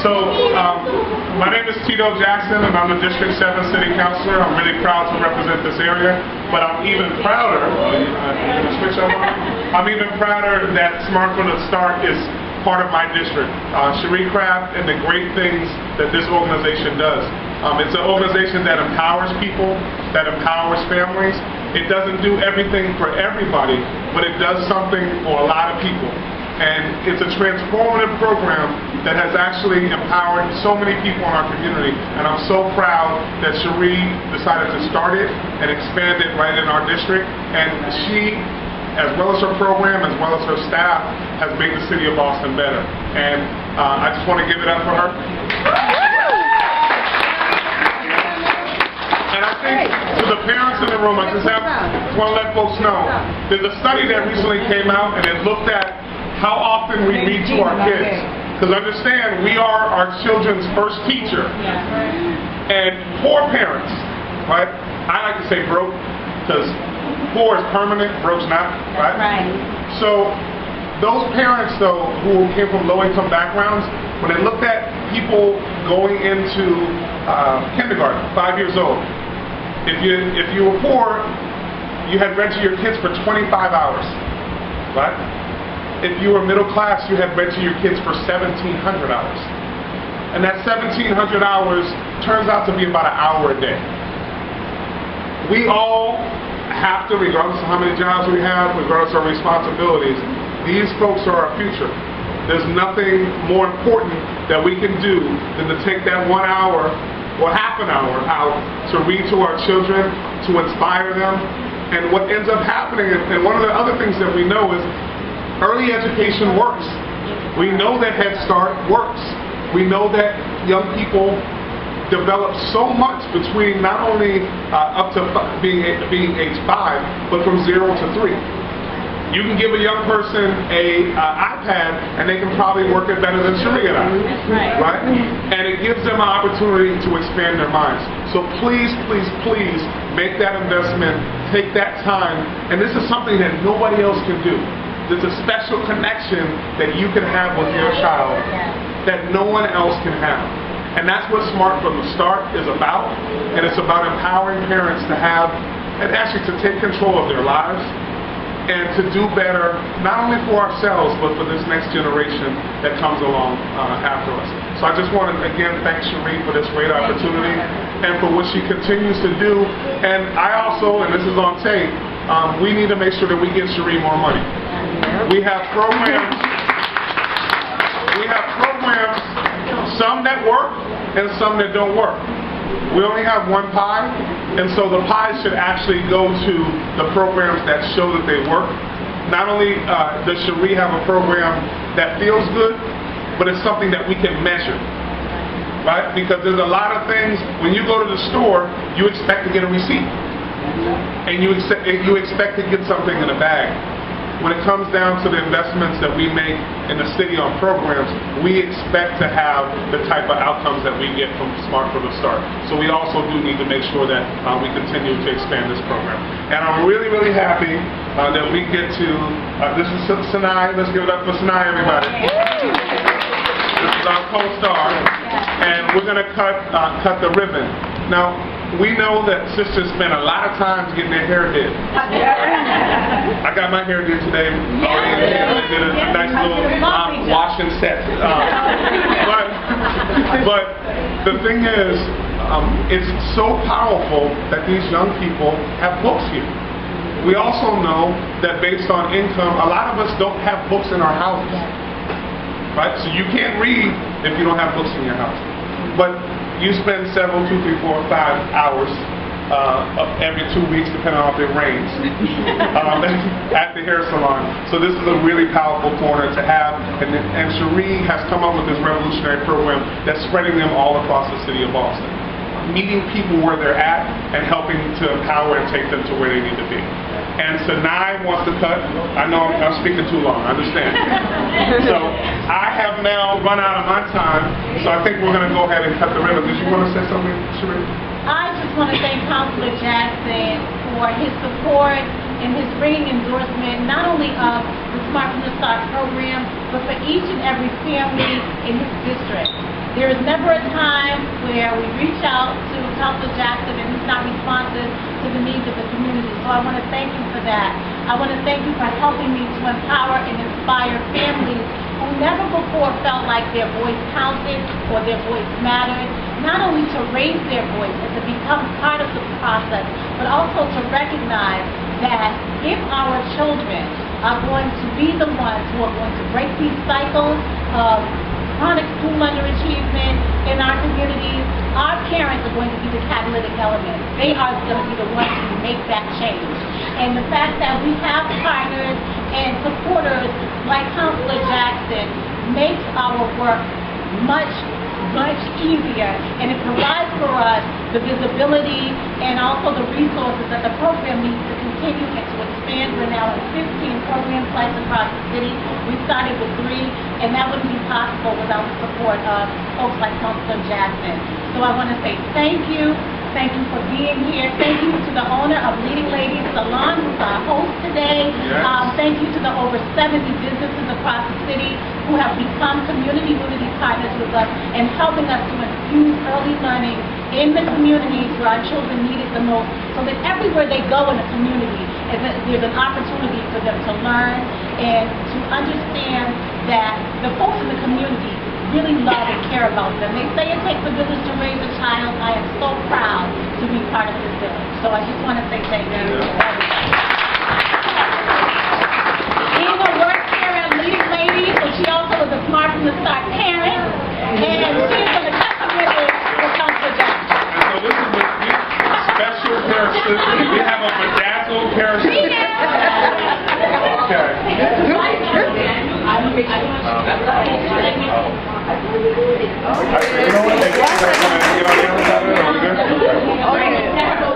My name is Tito Jackson, and I'm the District 7 City Councilor. I'm really proud to represent this area, but I'm even prouder, I'm even prouder that Smart from the Start is part of my district. Cherie Craft and the great things that this organization does. It's an organization that empowers people, that empowers families. It doesn't do everything for everybody, but it does something for a lot of people. And it's a transformative program that has actually empowered so many people in our community. And I'm so proud that Cherie decided to start it and expand it right in our district. And she, as well as her program, as well as her staff, has made the city of Boston better. And I just want to give it up for her. And I think to the parents in the room, I just want to let folks know, there's a study that recently came out and it looked at how often we read to our kids. Because understand, we are our children's first teacher. And poor parents, right? I like to say broke, because poor is permanent, broke's not, right? So those parents, though, who came from low-income backgrounds, when they looked at people going into kindergarten, 5 years old, if you were poor, you had read to your kids for 25 hours, right? If you were middle class, you had read to your kids for 1,700 hours. And that 1,700 hours turns out to be about an hour a day. We all have to, regardless of how many jobs we have, regardless of our responsibilities, these folks are our future. There's nothing more important that we can do than to take that 1 hour or half an hour out to read to our children, to inspire them. And what ends up happening, and one of the other things that we know is early education works. We know that Head Start works. We know that young people develop so much between not only up to being age 5, but from 0 to 3. You can give a young person an iPad and they can probably work it better than Cherie and I, right? And it gives them an opportunity to expand their minds. So please, please, please make that investment, take that time, and this is something that nobody else can do. There's a special connection that you can have with your child that no one else can have. And that's what Smart from the Start is about. And it's about empowering parents to have, and actually to take control of their lives and to do better, not only for ourselves, but for this next generation that comes along after us. So I just want to, again, thank Cherie for this great opportunity and for what she continues to do. And I also, and this is on tape, we need to make sure that we give Cherie more money. We have programs, some that work and some that don't work. We only have one pie, and so the pie should actually go to the programs that show that they work. Not only does Cherie have a program that feels good, but it's something that we can measure, right? Because there's a lot of things, when you go to the store, you expect to get a receipt, and you expect to get something in a bag. When it comes down to the investments that we make in the city on programs, we expect to have the type of outcomes that we get from Smart from the Start. So we also do need to make sure that we continue to expand this program. And I'm really, really happy that we get to, this is Sinai, let's give it up for Sinai, everybody. This is our co-star, and we're going to cut the ribbon. Now, we know that sisters spend a lot of time getting their hair did. I got my hair did today. I did a nice little wash and set. But the thing is, it's so powerful that these young people have books here. We also know that based on income, a lot of us don't have books in our houses. Right? So you can't read if you don't have books in your house. But you spend several, 2, 3, 4, 5 hours every 2 weeks, depending on if it rains, at the hair salon. So this is a really powerful corner to have, and Cherie has come up with this revolutionary program that's spreading them all across the city of Boston, meeting people where they're at and helping to empower and take them to where they need to be. And Sinai wants to cut. I know I'm speaking too long, I understand. So I have now run out of my time, so I think we're going to go ahead and cut the ribbon. Did you want to say something, Cherie? I just want to thank Councilor Jackson for his support and his ringing endorsement, not only of the Smart from the Start program, but for each and every family in his district. There is never a time where we reach out to Counselor Jackson and he's not responsive to the needs of the community. So I want to thank you for that. I want to thank you for helping me to empower and inspire families who never before felt like their voice counted or their voice mattered, not only to raise their voice and to become part of the process, but also to recognize that if our children are going to be the ones who are going to break these cycles of chronic school underachievement in our communities, our parents are going to be the catalytic element. They are going to be the ones who make that change. And the fact that we have partners and supporters like Counselor Jackson makes our work much easier, and it provides for us the visibility and also the resources that the program needs to continue and to expand. We're now in 15 program sites across the city. We started with 3, and that wouldn't be possible without the support of folks like Counselor Jackson. So I want to say thank you. Thank you for being here. Thank you to the owner of Leading Ladies Salon, who's our host today. Yes. Thank you to the over 70 businesses across the city who have become community unity partners with us and helping us to infuse early learning in the communities where our children need it the most, so that everywhere they go in the community, there's an opportunity for them to learn and to understand that the folks in the community really love and care about them. They say it takes a village to raise a child. I am so proud to be part of this village. So I just want to say thank you. Eva works here at Leading Ladies, so she also is a smart from the start parent, and she's going to customer with Counselor Jackson. And so this is a special pair of scissors. We have a bedazzled pair of scissors. You know what? They get on the other side of it. Are we good?